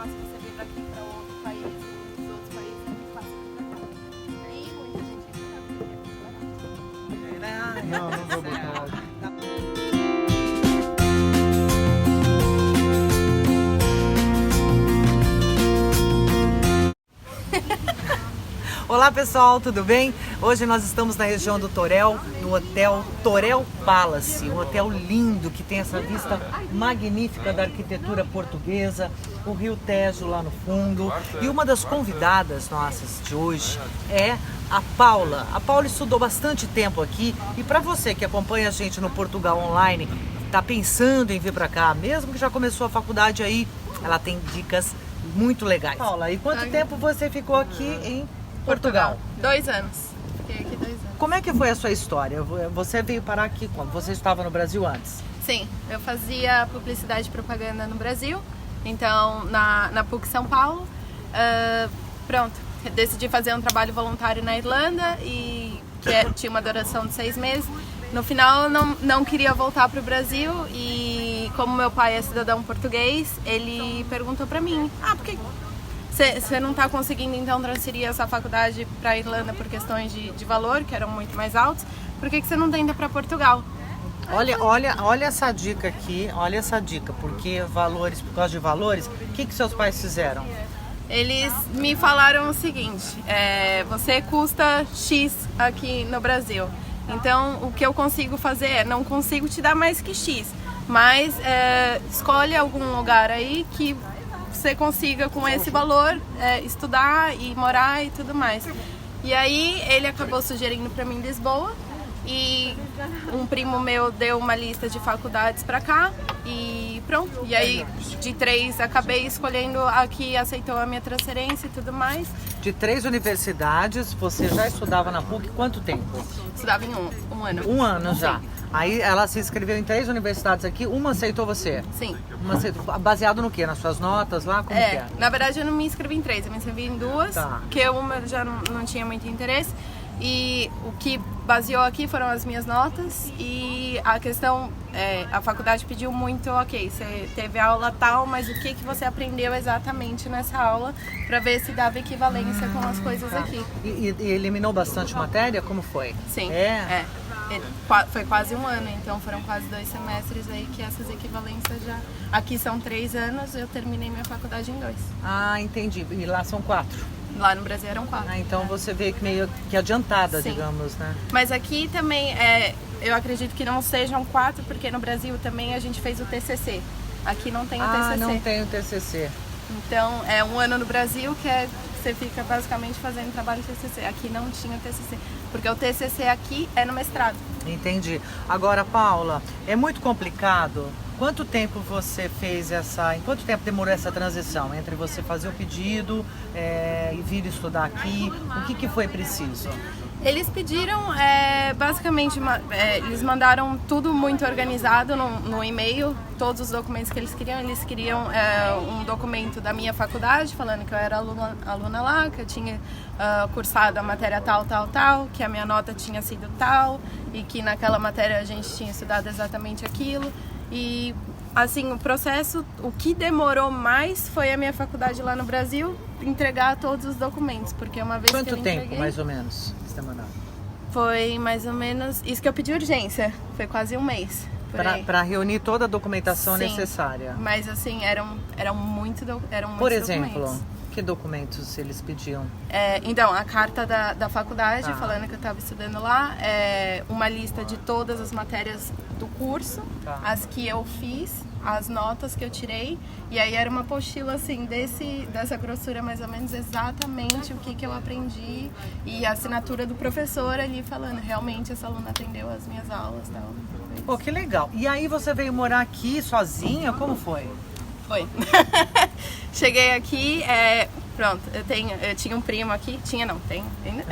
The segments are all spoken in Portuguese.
fácil você vir daqui para outro país, os outros países é muito fácil vir pra cá. E muita gente vem pra cá, porque é muito barato. Não, não vou botar áudio. Olá pessoal, tudo bem? Hoje nós estamos na região do Torel, no Hotel Torel Palace, um hotel lindo que tem essa vista magnífica da arquitetura portuguesa, o Rio Tejo lá no fundo. E uma das convidadas nossas de hoje é a Paula. A Paula estudou bastante tempo aqui e para você que acompanha a gente no Portugal Online, está pensando em vir para cá, mesmo que já começou a faculdade aí, ela tem dicas muito legais. Paula, e quanto tempo você ficou aqui em Portugal? 2 anos. Fiquei aqui 2 anos. Como é que foi a sua história? Você veio parar aqui quando? Você estava no Brasil antes? Sim, eu fazia publicidade e propaganda no Brasil, então na PUC São Paulo. Pronto, decidi fazer um trabalho voluntário na Irlanda e tinha uma duração de 6 meses. No final eu não queria voltar para o Brasil e como meu pai é cidadão português, ele perguntou para mim, por que você não está conseguindo então transferir essa faculdade para a Irlanda por questões de valor, que eram muito mais altos, por que você não tenta para Portugal? Olha essa dica aqui, olha essa dica, porque valores, por causa de valores, o que seus pais fizeram? Eles me falaram o seguinte, você custa X aqui no Brasil, então o que eu consigo fazer não consigo te dar mais que X, mas escolhe algum lugar aí que você consiga com esse valor estudar e morar e tudo mais. E aí ele acabou sugerindo para mim Lisboa e um primo meu deu uma lista de faculdades para cá e pronto. E aí de 3 acabei escolhendo a que aceitou a minha transferência e tudo mais. De 3 universidades, você já estudava na PUC quanto tempo? Estudava em um ano. Um ano já. Aí ela se inscreveu em 3 universidades aqui, uma aceitou você? Sim. Baseado no quê? Nas suas notas lá? Como que é? Na verdade eu não me inscrevi em 3, eu me inscrevi em 2, porque uma já não tinha muito interesse. E o que baseou aqui foram as minhas notas e a questão, a faculdade pediu muito, ok, você teve aula tal, mas o que você aprendeu exatamente nessa aula para ver se dava equivalência com as coisas aqui. E eliminou bastante matéria? Como foi? Sim, foi quase um ano, então foram quase 2 semestres aí que essas equivalências já... Aqui são 3 anos, eu terminei minha faculdade em 2. Ah, entendi. E lá são 4? Lá no Brasil eram 4. Então você veio meio que adiantada, Sim. digamos, né? Mas aqui também, eu acredito que não sejam 4, porque no Brasil também a gente fez o TCC. Aqui não tem o TCC. Não tem o TCC. Então, é um ano no Brasil que você fica basicamente fazendo trabalho de TCC. Aqui não tinha o TCC, porque o TCC aqui é no mestrado. Entendi. Agora, Paula, é muito complicado. Quanto tempo você fez em quanto tempo demorou essa transição entre você fazer o pedido e vir estudar aqui? O que foi preciso? Eles pediram, basicamente, eles mandaram tudo muito organizado no e-mail, todos os documentos que eles queriam. Eles queriam um documento da minha faculdade, falando que eu era aluna lá, que eu tinha cursado a matéria tal, que a minha nota tinha sido tal, e que naquela matéria a gente tinha estudado exatamente aquilo. E, assim, o processo, o que demorou mais foi a minha faculdade lá no Brasil entregar todos os documentos, porque uma vez Quanto que eu tempo, entreguei, mais ou menos, você mandou? Foi mais ou menos, isso que eu pedi urgência, foi quase um mês. Para reunir toda a documentação Sim, necessária. Mas assim, eram muitos Por exemplo, documentos. que documentos eles pediam? Então, a carta da faculdade, falando que eu estava estudando lá, uma lista de todas as matérias do curso, as que eu fiz, as notas que eu tirei, e aí era uma apostila assim, dessa grossura mais ou menos, exatamente o que eu aprendi, e a assinatura do professor ali falando, realmente essa aluna atendeu as minhas aulas. Pô, que legal. E aí você veio morar aqui sozinha? Como foi? Foi. Cheguei aqui, pronto, eu tinha um primo aqui, tenho ainda.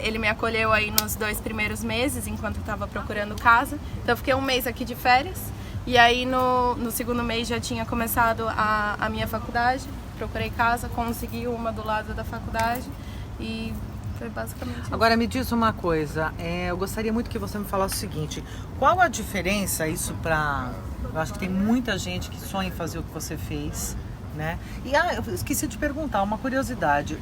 Ele me acolheu aí nos 2 primeiros meses, enquanto eu estava procurando casa. Então eu fiquei um mês aqui de férias, e aí no 2º mês já tinha começado a minha faculdade. Procurei casa, consegui uma do lado da faculdade e foi basicamente isso. Agora me diz uma coisa, eu gostaria muito que você me falasse o seguinte, qual a diferença isso para... Eu acho que tem muita gente que sonha em fazer o que você fez, né? E eu esqueci de perguntar, uma curiosidade.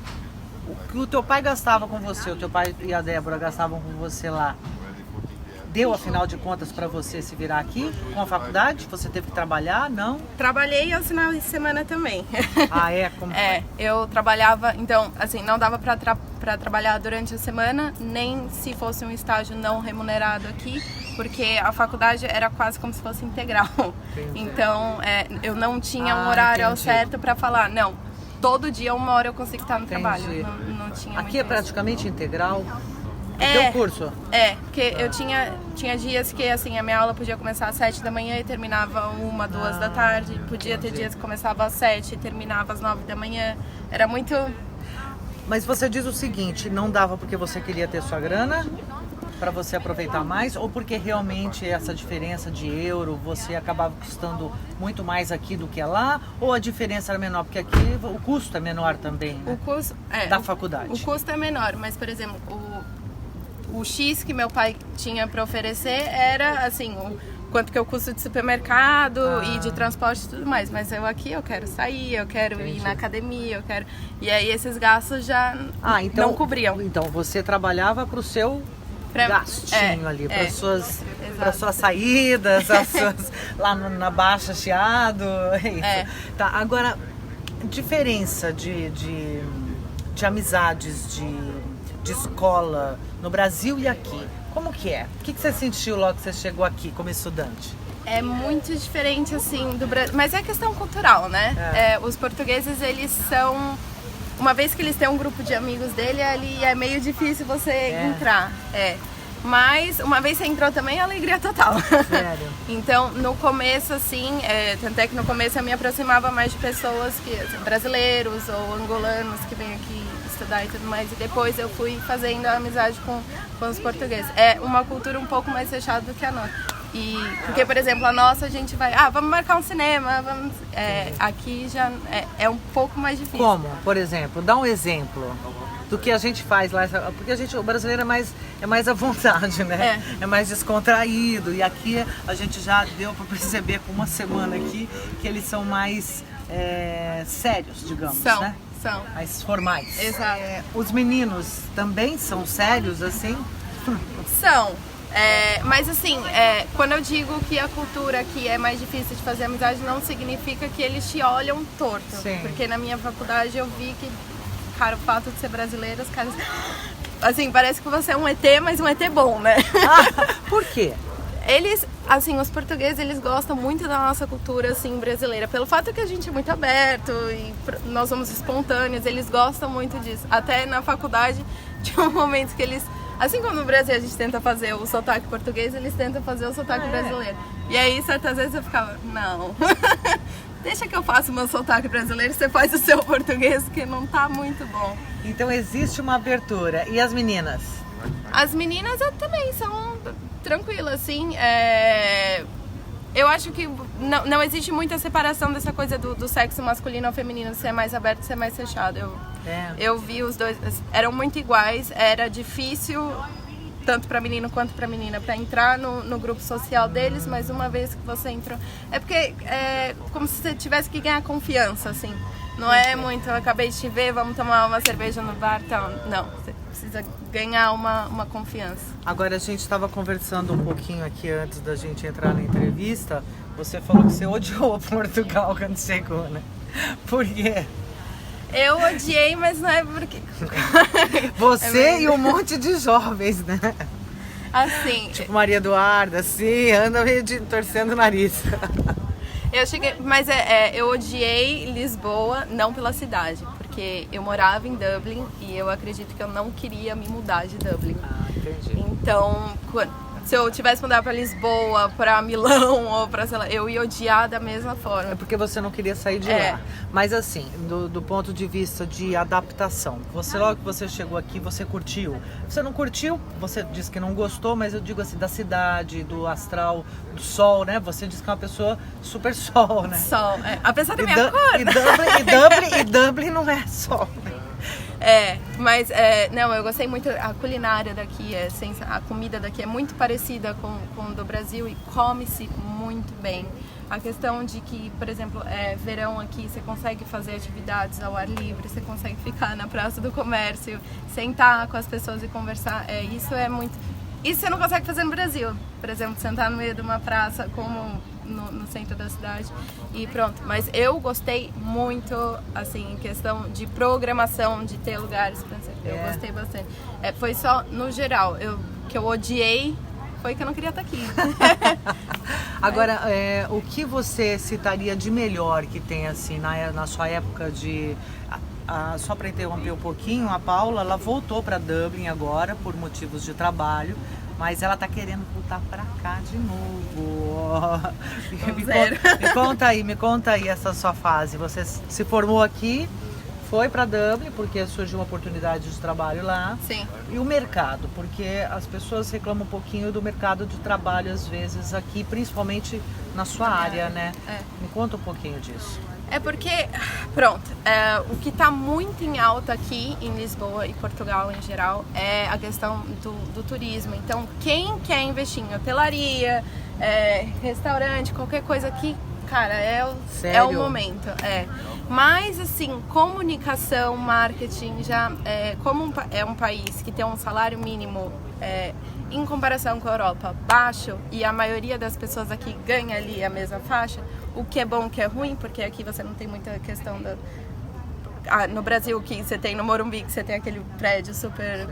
O que o teu pai gastava com você, o teu pai e a Débora gastavam com você lá, deu, afinal de contas, para você se virar aqui com a faculdade? Você teve que trabalhar? Não? Trabalhei aos finais de semana também. Ah, é? Como foi? Eu trabalhava, então, assim, não dava para trabalhar durante a semana, nem se fosse um estágio não remunerado aqui, porque a faculdade era quase como se fosse integral. Entendi. Então, eu não tinha um horário ao certo para falar, não, todo dia 1 hora eu consigo estar no trabalho. Não tinha aqui é muito praticamente integral? O teu curso? Porque eu tinha dias que assim, a minha aula podia começar às 7 da manhã e terminava 1, 2 da tarde. Podia ter dias que começava às 7 e terminava às 9 da manhã. Era muito... Mas você diz o seguinte, não dava porque você queria ter sua grana, para você aproveitar mais, ou porque realmente essa diferença de euro, você acabava custando muito mais aqui do que lá, ou a diferença era menor? Porque aqui o custo é menor também, né? O custo, da faculdade. O custo é menor, mas, por exemplo, o X que meu pai tinha para oferecer era, assim, quanto que eu custo de supermercado e de transporte e tudo mais. Mas eu aqui, eu quero sair, eu quero ir na academia, eu quero... E aí esses gastos já não cobriam. Então você trabalhava para o seu gastinho ali, para suas saídas, lá na Baixa Chiado, é isso. Tá, agora, diferença de amizades, de escola no Brasil e aqui, como que é? O que você sentiu logo que você chegou aqui como estudante? É muito diferente, assim, do Brasil, mas é questão cultural, né? Os portugueses, eles são... Uma vez que eles têm um grupo de amigos dele, ali é meio difícil você entrar. Mas uma vez você entrou também, é alegria total. Sério? Então, no começo, assim, tanto é que no começo eu me aproximava mais de pessoas brasileiros ou angolanos que vêm aqui estudar e tudo mais. E depois eu fui fazendo a amizade com os portugueses. É uma cultura um pouco mais fechada do que a nossa. Porque, por exemplo, a nossa, a gente vai, vamos marcar um cinema, vamos... aqui já é um pouco mais difícil. Como? Por exemplo, dá um exemplo do que a gente faz lá, porque o brasileiro é mais à vontade, né? É mais descontraído, e aqui a gente já deu para perceber com uma semana aqui que eles são mais sérios, digamos, né? São. Mais formais. Exato. Os meninos também são sérios, assim? São. Mas assim, quando eu digo que a cultura aqui é mais difícil de fazer amizade, não significa que eles te olham torto. Sim. Porque na minha faculdade eu vi que, cara, o fato de ser brasileiro, os caras... Assim, parece que você é um ET, mas um ET bom, né? Por quê? Eles, assim, os portugueses, eles gostam muito da nossa cultura, assim, brasileira. Pelo fato que a gente é muito aberto e nós somos espontâneos, eles gostam muito disso. Até na faculdade, tinha um momento que eles... Assim como no Brasil a gente tenta fazer o sotaque português, eles tentam fazer o sotaque brasileiro. E aí, certas vezes eu ficava, não, deixa que eu faça o meu sotaque brasileiro, você faz o seu português, que não tá muito bom. Então existe uma abertura. E as meninas? As meninas também são tranquilas, assim. Eu acho que não existe muita separação dessa coisa do sexo masculino ou feminino, ser mais aberto, ser mais fechado. Eu vi os dois, eram muito iguais, era difícil, tanto para menino quanto para menina, para entrar no grupo social deles, mas uma vez que você entrou... É porque é como se você tivesse que ganhar confiança, assim. Não é muito, eu acabei de te ver, vamos tomar uma cerveja no bar, tal. Não, você precisa ganhar uma confiança. Agora, a gente estava conversando um pouquinho aqui antes da gente entrar na entrevista. Você falou que você odiou Portugal quando chegou, né? Por quê? Eu odiei, mas não é porque... Você e um monte de jovens, né? Assim... Tipo Maria Eduarda, assim, anda meio torcendo o nariz. Eu cheguei, mas eu odiei Lisboa, não pela cidade, porque eu morava em Dublin e eu acredito que eu não queria me mudar de Dublin. Entendi. Então, se eu tivesse mudado para Lisboa, para Milão ou para, sei lá, eu ia odiar da mesma forma. É porque você não queria sair de lá. Mas assim, do ponto de vista de adaptação, logo que você chegou aqui, você curtiu? Você não curtiu? Você disse que não gostou, mas eu digo assim, da cidade, do astral, do sol, né? Você disse que é uma pessoa super sol, né? Sol, apesar da minha cor. E Dublin não é sol, né? Mas não, eu gostei muito. A culinária daqui, a comida daqui é muito parecida com do Brasil e come-se muito bem. A questão de que, por exemplo, verão aqui, você consegue fazer atividades ao ar livre, você consegue ficar na Praça do Comércio, sentar com as pessoas e conversar. Isso é muito... Isso você não consegue fazer no Brasil. Por exemplo, sentar no meio de uma praça como no centro da cidade e pronto. Mas eu gostei muito, assim, em questão de programação, de ter lugares pra ser. Eu gostei bastante. Foi só, no geral, que eu odiei foi que eu não queria estar aqui. Agora, o que você citaria de melhor que tem, assim, na sua época de... só para interromper um pouquinho, a Paula, ela voltou para Dublin agora por motivos de trabalho, mas ela tá querendo voltar para cá de novo. Me conta aí essa sua fase. Você se formou aqui, foi para Dublin porque surgiu uma oportunidade de trabalho lá. Sim. E o mercado, porque as pessoas reclamam um pouquinho do mercado de trabalho às vezes aqui, principalmente na sua área, né? Me conta um pouquinho disso. Porque, pronto, o que está muito em alta aqui em Lisboa e Portugal em geral é a questão do turismo. Então, quem quer investir em hotelaria, restaurante, qualquer coisa aqui, cara, é o momento. Mas, assim, comunicação, marketing, como é um país que tem um salário mínimo em comparação com a Europa baixo e a maioria das pessoas aqui ganha ali a mesma faixa, o que é bom, o que é ruim, porque aqui você não tem muita questão no Brasil, que você tem no Morumbi, que você tem aquele prédio super...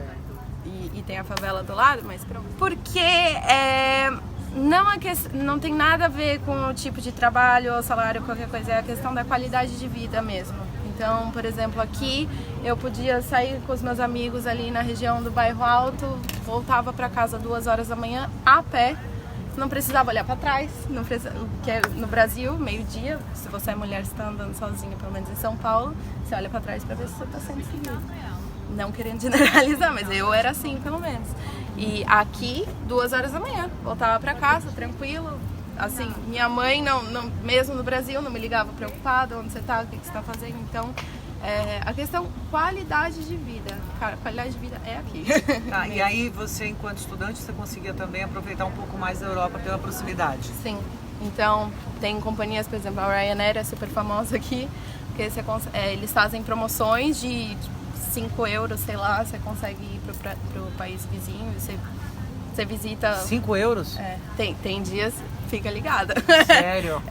E tem a favela do lado, mas pronto. Porque não tem nada a ver com o tipo de trabalho ou salário, qualquer coisa, é a questão da qualidade de vida mesmo. Então, por exemplo, aqui eu podia sair com os meus amigos ali na região do Bairro Alto, voltava para casa 2 horas da manhã a pé, não precisava olhar para trás, que é no Brasil, meio-dia, se você é mulher, você está andando sozinha, pelo menos em São Paulo, você olha para trás para ver se você está sendo seguido. Não querendo generalizar, mas eu era assim, pelo menos. E aqui, 2 horas da manhã, voltava para casa, tranquilo. Assim, minha mãe, mesmo no Brasil, não me ligava preocupada, onde você está, o que você está fazendo. Então, a questão qualidade de vida. Cara, qualidade de vida é aqui. E aí você, enquanto estudante, você conseguia também aproveitar um pouco mais da Europa pela proximidade? Sim. Então, tem companhias, por exemplo, a Ryanair é super famosa aqui, porque eles fazem promoções de 5 euros, sei lá, você consegue ir pro país vizinho, você visita... 5 euros? Tem dias, fica ligada. Sério?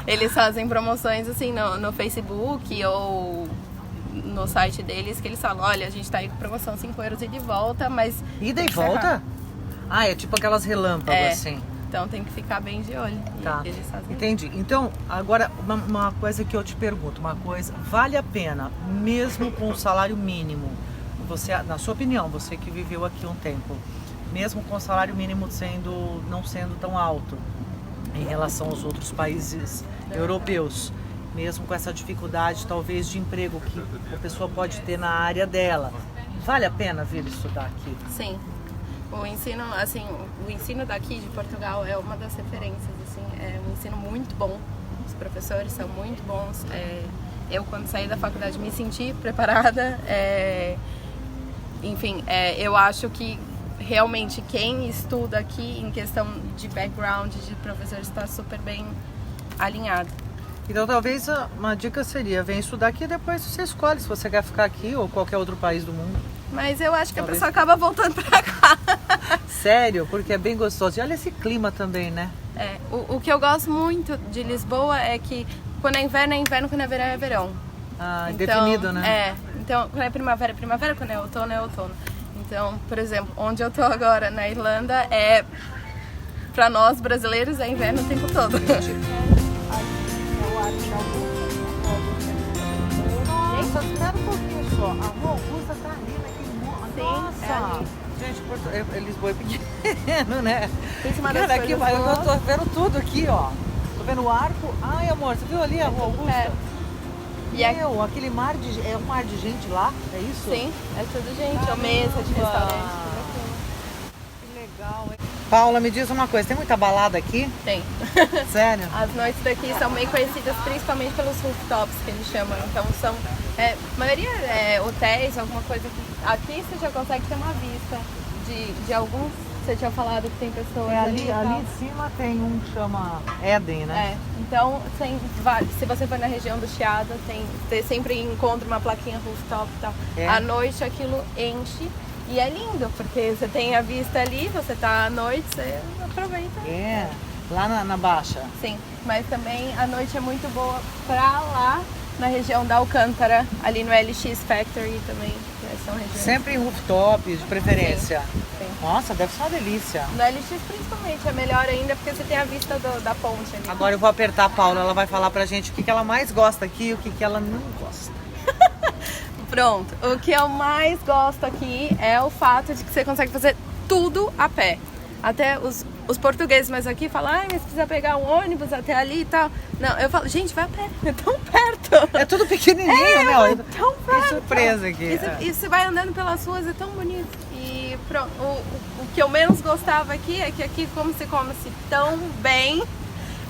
Eles fazem promoções assim no Facebook ou no site deles, que eles falam, olha, a gente tá aí com promoção 5 euros ida e volta, mas... Ida e volta? É tipo aquelas relâmpagos, assim. Então tem que ficar bem de olho. Tá, entendi. Então, agora, uma coisa que eu te pergunto, vale a pena, mesmo com o salário mínimo, você, na sua opinião, você que viveu aqui um tempo, mesmo com o salário mínimo não sendo tão alto em relação aos outros países europeus, mesmo com essa dificuldade talvez de emprego que a pessoa pode ter na área dela, vale a pena vir estudar aqui? Sim. O ensino daqui de Portugal é uma das referências, assim, é um ensino muito bom, os professores são muito bons, eu quando saí da faculdade me senti preparada, enfim, eu acho que realmente quem estuda aqui em questão de background de professor está super bem alinhado. Então talvez uma dica seria, vem estudar aqui e depois você escolhe se você quer ficar aqui ou qualquer outro país do mundo. Mas eu acho que a pessoa acaba voltando pra cá. Sério? Porque é bem gostoso. E olha esse clima também, né? O que eu gosto muito de Lisboa é que quando é inverno, quando é verão, é verão. Então, definido, né? Então quando é primavera, é primavera, quando é outono, é outono. Então, por exemplo, onde eu tô agora, na Irlanda, pra nós brasileiros, é inverno o tempo todo. Só espera um pouquinho só. A rua Augusta tá ali naquele monte. Nossa! Gente, Lisboa é pequeno, né? Cara, aqui, eu tô vendo tudo aqui, ó. Tô vendo o arco. Ai, amor, você viu ali a rua Augusta? Aquele mar é um mar de gente lá, é isso? Sim, é tudo gente, mesa de restaurante. Que legal, hein? Paula, me diz uma coisa, tem muita balada aqui? Tem. Sério? As noites daqui são bem conhecidas principalmente pelos rooftops, que eles chamam. Então a maioria é hotéis, alguma coisa que aqui você já consegue ter uma vista de alguns Você tinha falado que tem pessoas ali e tal. em cima tem um que chama Éden, né? Então se você for na região do Chiado, você sempre encontra uma plaquinha rooftop e tal. À noite aquilo enche e é lindo, porque você tem a vista ali, você tá à noite, você aproveita. Lá na Baixa. Sim, mas também a noite é muito boa pra lá, na região da Alcântara, ali no LX Factory também, que são regiões. Sempre em rooftop, de preferência. Sim. Nossa, deve ser uma delícia. No LX principalmente, é melhor ainda porque você tem a vista da ponte ali. Agora eu vou apertar a Paula, ela vai falar pra gente o que ela mais gosta aqui e o que ela não gosta. Pronto, o que eu mais gosto aqui é o fato de que você consegue fazer tudo a pé. Até os portugueses mais aqui falam, mas precisa pegar um ônibus até ali e tal. Não, eu falo, gente, vai a pé, é tão perto. É tudo pequenininho, né? É tão perto. Que surpresa aqui. E você vai andando pelas ruas, é tão bonito. E pronto, o que eu menos gostava aqui é que aqui, como se come-se tão bem,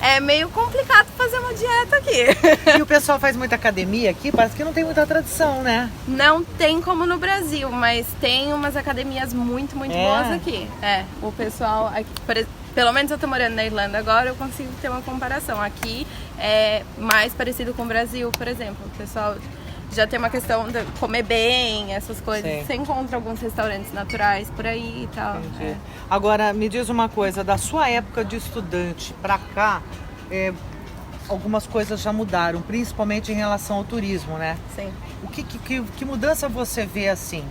é meio complicado fazer uma dieta aqui. E o pessoal faz muita academia aqui? Parece que não tem muita tradição, né? Não tem como no Brasil, mas tem umas academias muito boas aqui. O pessoal aqui, pelo menos eu tô morando na Irlanda agora, eu consigo ter uma comparação. Aqui é mais parecido com o Brasil, por exemplo. O pessoal já tem uma questão de comer bem, essas coisas. Sim. Você encontra alguns restaurantes naturais por aí e tal. Entendi. Agora, me diz uma coisa, da sua época de estudante pra cá, algumas coisas já mudaram, principalmente em relação ao turismo, né? Sim. Que mudança você vê, assim,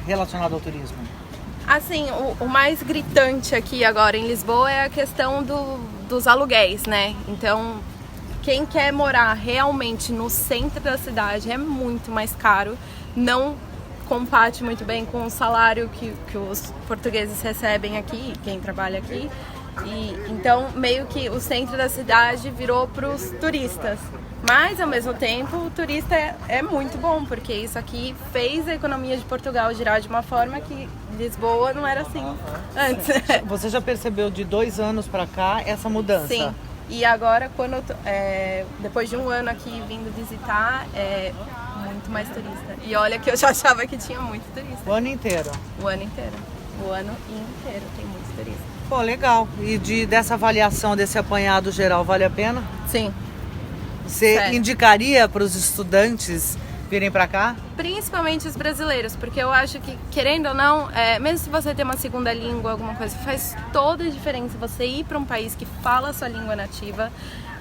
relacionada ao turismo? Assim, o mais gritante aqui agora em Lisboa é a questão dos aluguéis, né? Então, quem quer morar realmente no centro da cidade é muito mais caro, não compate muito bem com o salário que os portugueses recebem aqui, quem trabalha aqui. Então, meio que o centro da cidade virou para os turistas. Mas, ao mesmo tempo, o turista é muito bom, porque isso aqui fez a economia de Portugal girar de uma forma que Lisboa não era assim antes. Você já percebeu de 2 anos pra cá essa mudança? Sim. E agora, depois de um ano aqui vindo visitar, é muito mais turista. E olha que eu já achava que tinha muito turista. O ano inteiro? O ano inteiro. O ano inteiro tem muito turista. Pô, legal. E dessa avaliação, desse apanhado geral, vale a pena? Sim. Você indicaria para os estudantes virem para cá? Principalmente os brasileiros, porque eu acho que, querendo ou não, mesmo se você tem uma segunda língua, alguma coisa, faz toda a diferença você ir para um país que fala a sua língua nativa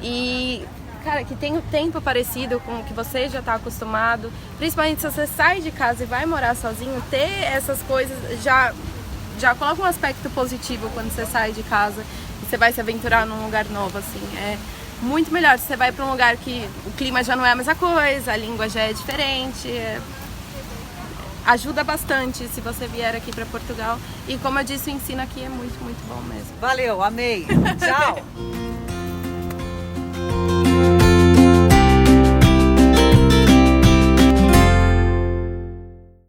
e, cara, que tem um tempo parecido com o que você já está acostumado. Principalmente se você sai de casa e vai morar sozinho, ter essas coisas já coloca um aspecto positivo quando você sai de casa e você vai se aventurar num lugar novo, assim. É muito melhor se você vai para um lugar que o clima já não é a mesma coisa, a língua já é diferente. Ajuda bastante se você vier aqui para Portugal. E como eu disse, o ensino aqui é muito bom mesmo. Valeu, amei. Tchau.